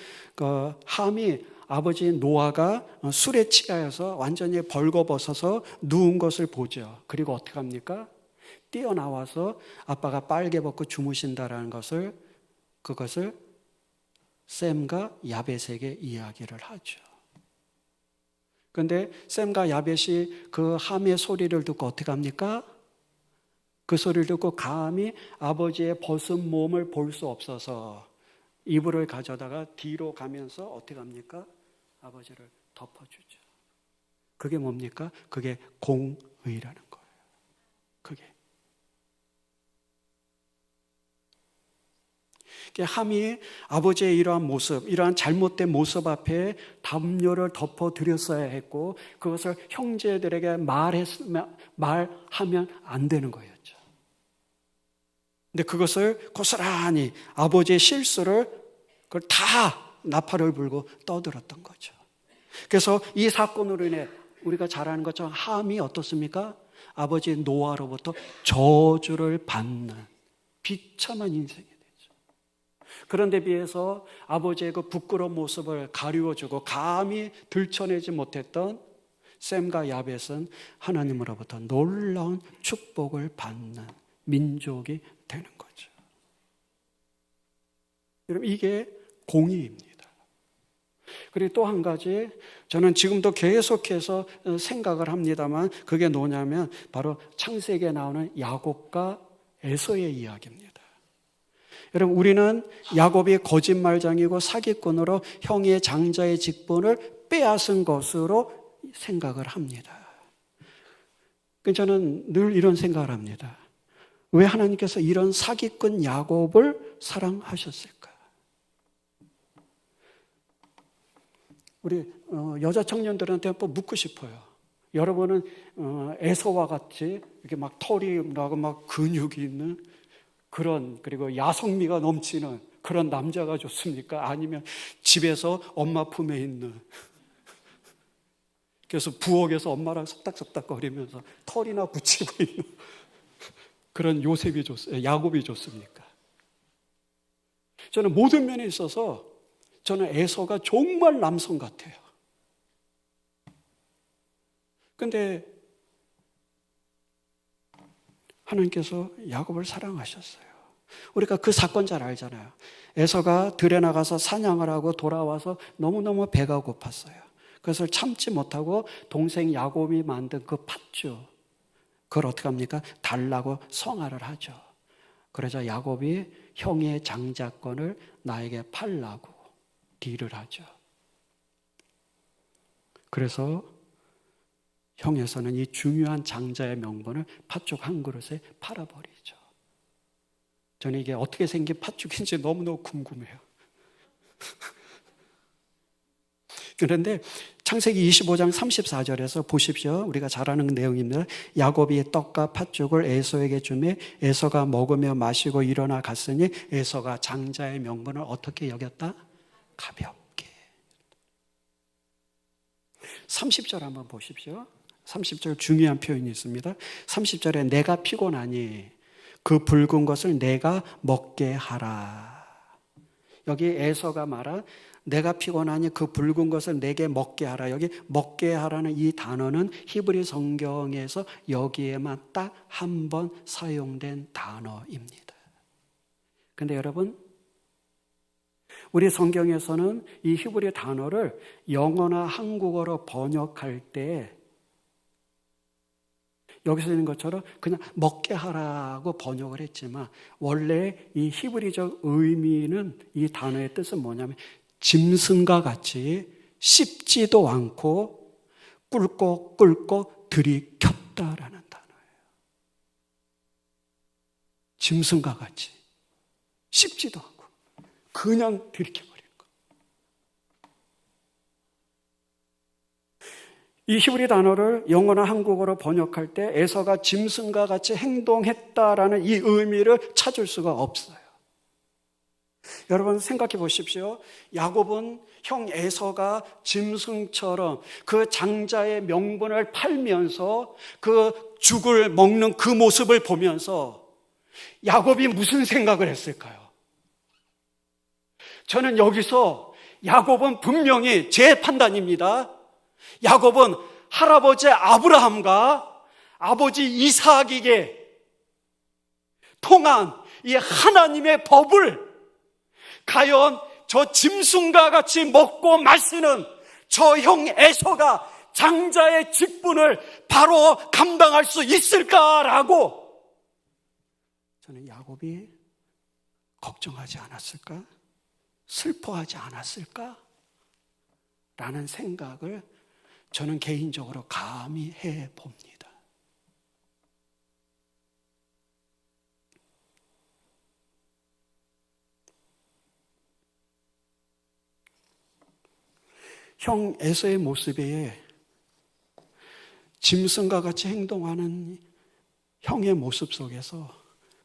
함이 아버지 노아가 술에 취하여서 완전히 벌거벗어서 누운 것을 보죠. 그리고 어떻게 합니까? 뛰어나와서 아빠가 빨개 벗고 주무신다라는 그것을 셈과 야벳에게 이야기를 하죠. 그런데 셈과 야벳이 그 함의 소리를 듣고 어떻게 합니까? 그 소리를 듣고 감히 아버지의 벗은 몸을 볼 수 없어서 이불을 가져다가 뒤로 가면서 어떻게 합니까? 아버지를 덮어주죠. 그게 뭡니까? 그게 공의라는 거예요. 그게. 함이 아버지의 이러한 모습, 이러한 잘못된 모습 앞에 담요를 덮어드렸어야 했고 그것을 형제들에게 말하면 안 되는 거였죠. 근데 그것을 고스란히 아버지의 실수를 그걸 다 나팔을 불고 떠들었던 거죠. 그래서 이 사건으로 인해 우리가 잘 아는 것처럼 함이 어떻습니까? 아버지 노아로부터 저주를 받는 비참한 인생이 되죠. 그런데 비해서 아버지의 그 부끄러운 모습을 가리워주고 감히 들춰내지 못했던 셈과 야벳은 하나님으로부터 놀라운 축복을 받는 민족이 되는 거죠. 여러분, 이게 공의입니다. 그리고 또 한 가지, 저는 지금도 계속해서 생각을 합니다만 그게 뭐냐면 바로 창세기에 나오는 야곱과 에서의 이야기입니다. 여러분, 우리는 야곱이 거짓말장이고 사기꾼으로 형의 장자의 직분을 빼앗은 것으로 생각을 합니다. 저는 늘 이런 생각을 합니다. 왜 하나님께서 이런 사기꾼 야곱을 사랑하셨을까? 우리 여자 청년들한테 또 묻고 싶어요. 여러분은 에서와 같이 이렇게 막 털이 나고 막 근육이 있는 그런, 그리고 야성미가 넘치는 그런 남자가 좋습니까? 아니면 집에서 엄마 품에 있는, 그래서 부엌에서 엄마랑 속닥속닥 거리면서 털이나 붙이고 있는 그런 야곱이 좋습니까? 저는 모든 면에 있어서 저는 에서가 정말 남성 같아요. 근데 하나님께서 야곱을 사랑하셨어요. 우리가 그 사건 잘 알잖아요. 에서가 들에 나가서 사냥을 하고 돌아와서 너무너무 배가 고팠어요. 그것을 참지 못하고 동생 야곱이 만든 그 팥죽, 그걸 어떻게 합니까? 달라고 성화를 하죠. 그러자 야곱이 형의 장자권을 나에게 팔라고 딜을 하죠. 그래서 형에서는 이 중요한 장자의 명분을 팥죽 한 그릇에 팔아버리죠. 저는 이게 어떻게 생긴 팥죽인지 너무너무 궁금해요. 그런데 창세기 25장 34절에서 보십시오. 우리가 잘 아는 내용입니다. 야곱이 떡과 팥죽을 에서에게 주매 에서가 먹으며 마시고 일어나 갔으니 에서가 장자의 명분을 어떻게 여겼다? 가볍게. 30절 한번 보십시오. 30절 중요한 표현이 있습니다. 30절에 내가 피곤하니 그 붉은 것을 내가 먹게 하라. 여기 에서가 말한 내가 피곤하니 그 붉은 것을 내게 먹게 하라. 여기 먹게 하라는 이 단어는 히브리 성경에서 여기에만 딱 한 번 사용된 단어입니다. 근데 여러분, 우리 성경에서는 이 히브리 단어를 영어나 한국어로 번역할 때 여기서 있는 것처럼 그냥 먹게 하라고 번역을 했지만 원래 이 히브리적 의미는, 이 단어의 뜻은 뭐냐면 짐승과 같이 씹지도 않고 꿇고 들이켰다라는 단어예요. 짐승과 같이 씹지도 않고 그냥 들이켜버린 거. 이 히브리 단어를 영어나 한국어로 번역할 때 에서가 짐승과 같이 행동했다라는 이 의미를 찾을 수가 없어요. 여러분 생각해 보십시오. 야곱은 형 에서가 짐승처럼 그 장자의 명분을 팔면서 그 죽을 먹는 그 모습을 보면서 야곱이 무슨 생각을 했을까요? 저는 여기서 야곱은 분명히 제 판단입니다. 야곱은 할아버지 아브라함과 아버지 이삭에게 통한 이 하나님의 법을 과연 저 짐승과 같이 먹고 마시는 저 형 에서가 장자의 직분을 바로 감당할 수 있을까라고 저는 야곱이 걱정하지 않았을까? 슬퍼하지 않았을까? 라는 생각을 저는 개인적으로 감히 해봅니다. 형 에서의 모습에 짐승과 같이 행동하는 형의 모습 속에서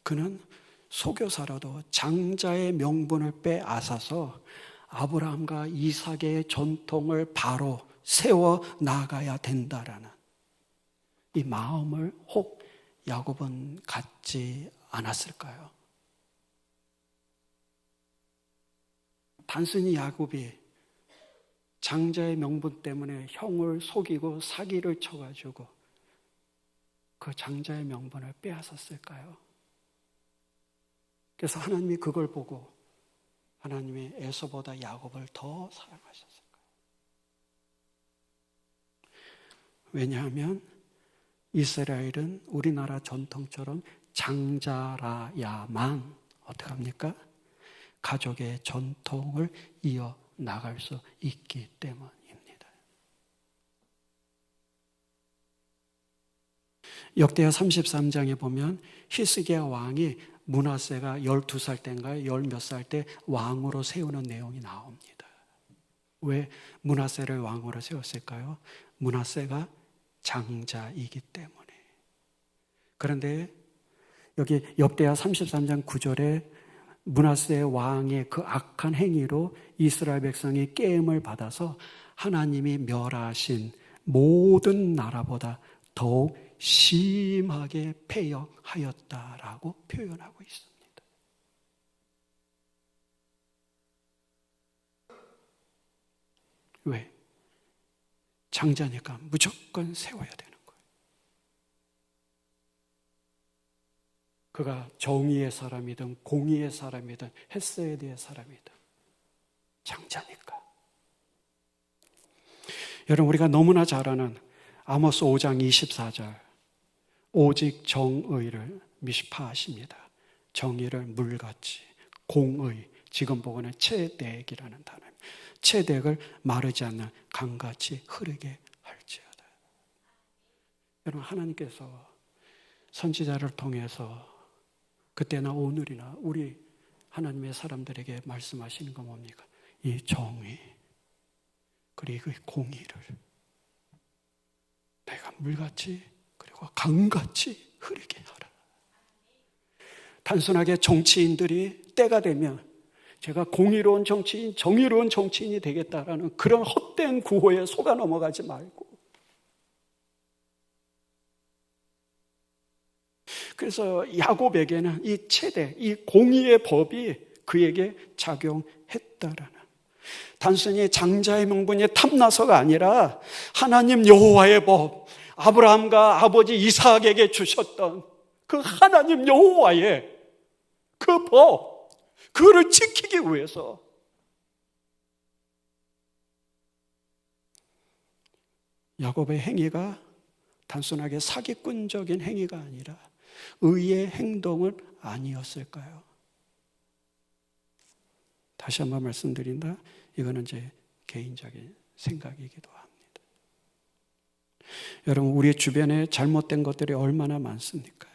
그는 속여서라도 장자의 명분을 빼앗아서 아브라함과 이삭의 전통을 바로 세워 나가야 된다라는 이 마음을 혹 야곱은 갖지 않았을까요? 단순히 야곱이 장자의 명분 때문에 형을 속이고 사기를 쳐가지고 그 장자의 명분을 빼앗았을까요? 그래서 하나님이 그걸 보고 하나님이 에서보다 야곱을 더 사랑하셨을까요? 왜냐하면 이스라엘은 우리나라 전통처럼 장자라야만 어떻게 합니까? 가족의 전통을 이어나갈 수 있기 때문입니다. 역대하 33장에 보면 히스기야 왕이 므낫세가 12살 때인가요? 10몇 살 때 왕으로 세우는 내용이 나옵니다. 왜 므낫세를 왕으로 세웠을까요? 므낫세가 장자이기 때문에. 그런데 여기 역대하 33장 9절에 므낫세 왕의 그 악한 행위로 이스라엘 백성이 깨임을 받아서 하나님이 멸하신 모든 나라보다 더욱 심하게 패역하였다라고 표현하고 있습니다. 왜? 장자니까 무조건 세워야 되는 거예요. 그가 정의의 사람이든 공의의 사람이든 헷세에 사람이든 장자니까. 여러분, 우리가 너무나 잘 아는 아모스 5장 24절, 오직 정의를 미시파하십니다. 정의를 물같이, 공의, 지금 보고는 체덱이라는 단어입니다. 체덱을 마르지 않는 강같이 흐르게 할지어다. 여러분, 하나님께서 선지자를 통해서 그때나 오늘이나 우리 하나님의 사람들에게 말씀하시는 건 뭡니까? 이 정의, 그리고 이 공의를 내가 물같이 그리고 강같이 흐르게 하라. 단순하게 정치인들이 때가 되면 제가 공의로운 정치인, 정의로운 정치인이 되겠다라는 그런 헛된 구호에 속아 넘어가지 말고, 그래서 야곱에게는 이 체대, 이 공의의 법이 그에게 작용했다라는, 단순히 장자의 명분이 탐나서가 아니라 하나님 여호와의 법, 아브라함과 아버지 이삭에게 주셨던 그 하나님 여호와의 그 법, 그를 지키기 위해서 야곱의 행위가 단순하게 사기꾼적인 행위가 아니라 의의 행동은 아니었을까요? 다시 한번 말씀드린다. 이거는 제 개인적인 생각이기도 합니다. 여러분, 우리 주변에 잘못된 것들이 얼마나 많습니까?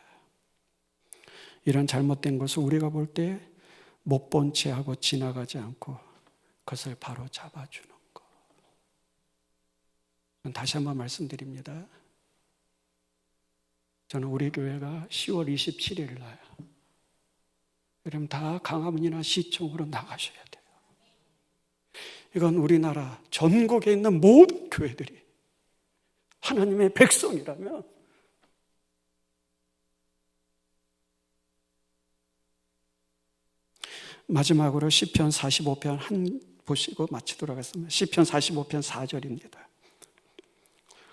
이런 잘못된 것을 우리가 볼 때 못 본 채 하고 지나가지 않고 그것을 바로 잡아주는 것. 다시 한번 말씀드립니다. 저는 우리 교회가 10월 27일 날 여러분 다 강화문이나 시청으로 나가셔야 돼요. 이건 우리나라 전국에 있는 모든 교회들이 하나님의 백성이라면 마지막으로 시편 45편 한 보시고 마치도록 하겠습니다. 시편 45편 4절입니다.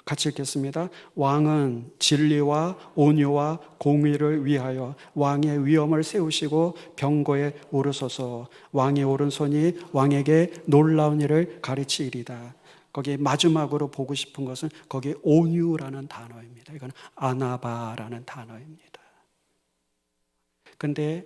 같이 읽겠습니다. 왕은 진리와 온유와 공의를 위하여 왕의 위엄을 세우시고 병거에 오르소서. 왕의 오른손이 왕에게 놀라운 일을 가르치리이다. 거기 마지막으로 보고 싶은 것은 거기 온유라는 단어입니다. 이건 아나바라는 단어입니다. 근데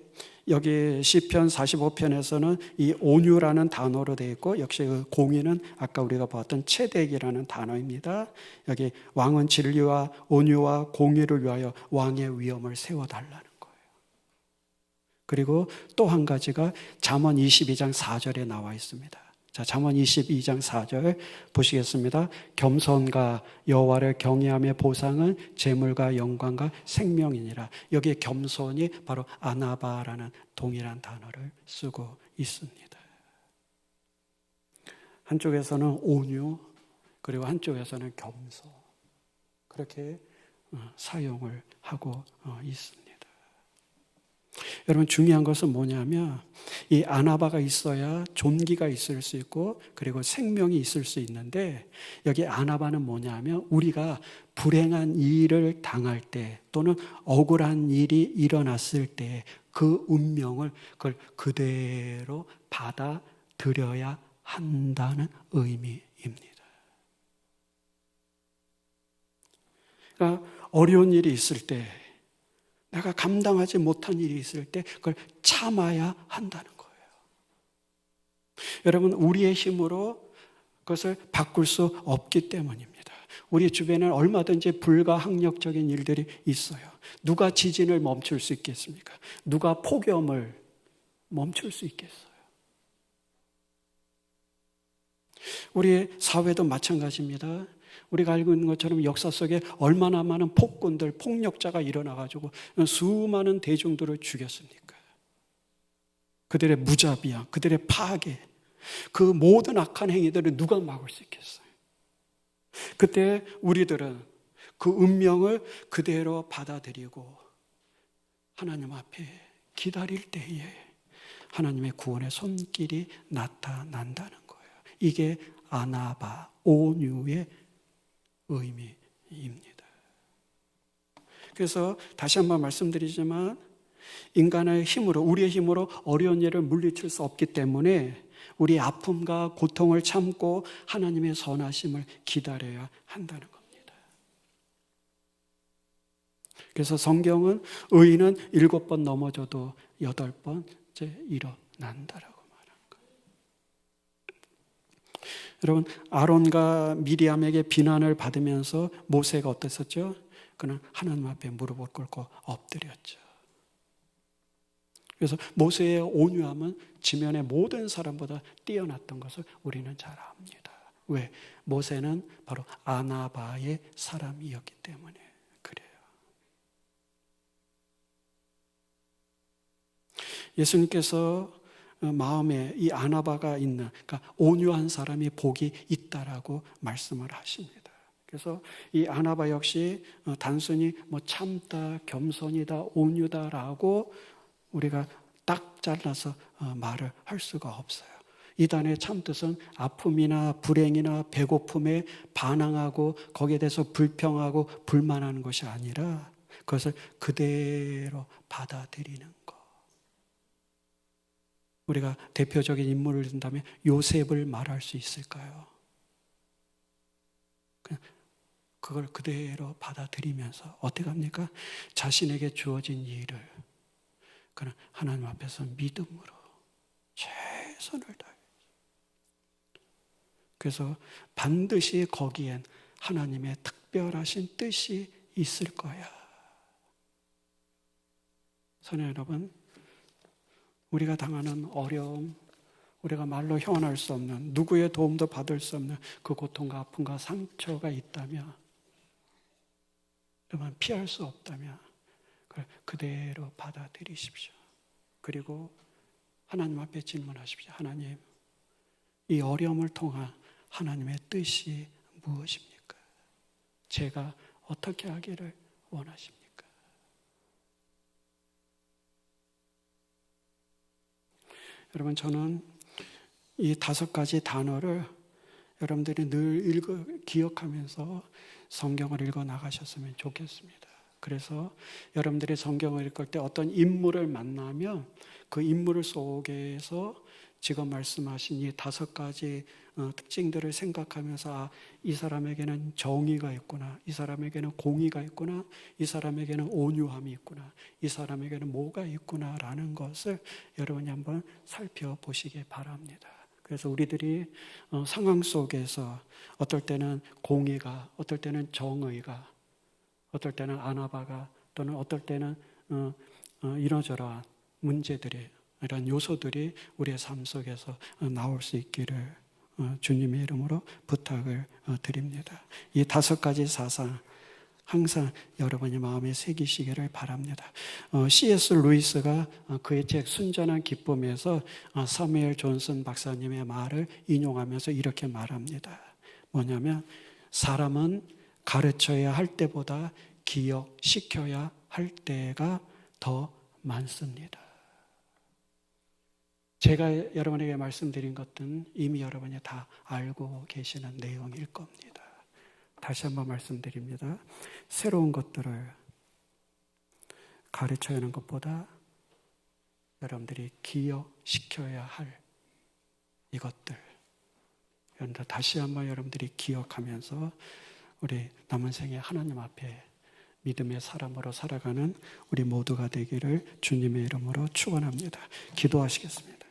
여기 시편 45편에서는 이 온유라는 단어로 되어 있고, 역시 그 공의는 아까 우리가 봤던 체덱이라는 단어입니다. 여기 왕은 진리와 온유와 공의를 위하여 왕의 위엄을 세워달라는 거예요. 그리고 또 한 가지가 잠언 22장 4절에 나와 있습니다. 자, 잠언 22장 4절 보시겠습니다. 겸손과 여호와를 경외함의 보상은 재물과 영광과 생명이니라. 여기에 겸손이 바로 아나바라는 동일한 단어를 쓰고 있습니다. 한쪽에서는 온유, 그리고 한쪽에서는 겸손, 그렇게 사용을 하고 있습니다. 여러분, 중요한 것은 뭐냐면 이 아나바가 있어야 존귀가 있을 수 있고 그리고 생명이 있을 수 있는데, 여기 아나바는 뭐냐면 우리가 불행한 일을 당할 때 또는 억울한 일이 일어났을 때 그 운명을 그걸 그대로 받아들여야 한다는 의미입니다. 그러니까 어려운 일이 있을 때, 내가 감당하지 못한 일이 있을 때 그걸 참아야 한다는 거예요. 여러분, 우리의 힘으로 그것을 바꿀 수 없기 때문입니다. 우리 주변에는 얼마든지 불가항력적인 일들이 있어요. 누가 지진을 멈출 수 있겠습니까? 누가 폭염을 멈출 수 있겠어요? 우리 사회도 마찬가지입니다. 우리가 알고 있는 것처럼 역사 속에 얼마나 많은 폭군들, 폭력자가 일어나가지고 수많은 대중들을 죽였습니까? 그들의 무자비함, 그들의 파괴, 그 모든 악한 행위들을 누가 막을 수 있겠어요? 그때 우리들은 그 운명을 그대로 받아들이고 하나님 앞에 기다릴 때에 하나님의 구원의 손길이 나타난다는 거예요. 이게 아나바, 온유의 의미입니다. 그래서 다시 한번 말씀드리지만 인간의 힘으로, 우리의 힘으로 어려운 일을 물리칠 수 없기 때문에 우리의 아픔과 고통을 참고 하나님의 선하심을 기다려야 한다는 겁니다. 그래서 성경은 의인은 7번 넘어져도 8번째 일어난다라고 말한 거예요. 여러분, 아론과 미리암에게 비난을 받으면서 모세가 어땠었죠? 그는 하나님 앞에 무릎을 꿇고 엎드렸죠. 그래서 모세의 온유함은 지면의 모든 사람보다 뛰어났던 것을 우리는 잘 압니다. 왜? 모세는 바로 아나바의 사람이었기 때문에 그래요. 예수님께서 마음에 이 아나바가 있는, 그러니까 온유한 사람이 복이 있다라고 말씀을 하십니다. 그래서 이 아나바 역시 단순히 뭐 참다, 겸손이다, 온유다라고 우리가 딱 잘라서 말을 할 수가 없어요. 이단의 참뜻은 아픔이나 불행이나 배고픔에 반항하고 거기에 대해서 불평하고 불만하는 것이 아니라 그것을 그대로 받아들이는 것. 우리가 대표적인 인물을 든다면 요셉을 말할 수 있을까요? 그걸 그대로 받아들이면서 어떻게 합니까? 자신에게 주어진 일을 그는 하나님 앞에서 믿음으로 최선을 다해요. 그래서 반드시 거기엔 하나님의 특별하신 뜻이 있을 거야. 선생님 여러분, 우리가 당하는 어려움, 우리가 말로 표현할 수 없는, 누구의 도움도 받을 수 없는 그 고통과 아픔과 상처가 있다면, 여러분 피할 수 없다면 그걸 그대로 받아들이십시오. 그리고 하나님 앞에 질문하십시오. 하나님, 이 어려움을 통한 하나님의 뜻이 무엇입니까? 제가 어떻게 하기를 원하십니까? 여러분, 저는 이 5가지 단어를 여러분들이 늘 기억하면서 성경을 읽어 나가셨으면 좋겠습니다. 그래서 여러분들이 성경을 읽을 때 어떤 인물을 만나면 그 인물 속에서 지금 말씀하신 이 5가지 특징들을 생각하면서 이 사람에게는 정의가 있구나, 이 사람에게는 공의가 있구나, 이 사람에게는 온유함이 있구나, 이 사람에게는 뭐가 있구나라는 것을 여러분이 한번 살펴보시기 바랍니다. 그래서 우리들이 상황 속에서 어떨 때는 공의가, 어떨 때는 정의가, 어떨 때는 아나바가, 또는 어떨 때는 이러저러한 문제들이, 이런 요소들이 우리의 삶 속에서 나올 수 있기를 주님의 이름으로 부탁을 드립니다. 이 5가지 사상 항상 여러분의 마음에 새기시기를 바랍니다. C.S. 루이스가 그의 책 순전한 기쁨에서 사무엘 존슨 박사님의 말을 인용하면서 이렇게 말합니다. 뭐냐면 사람은 가르쳐야 할 때보다 기억시켜야 할 때가 더 많습니다. 제가 여러분에게 말씀드린 것들은 이미 여러분이 다 알고 계시는 내용일 겁니다. 다시 한번 말씀드립니다. 새로운 것들을 가르쳐야 하는 것보다 여러분들이 기억시켜야 할 이것들, 다시 한번 여러분들이 기억하면서 우리 남은 생에 하나님 앞에 믿음의 사람으로 살아가는 우리 모두가 되기를 주님의 이름으로 축원합니다. 기도하시겠습니다.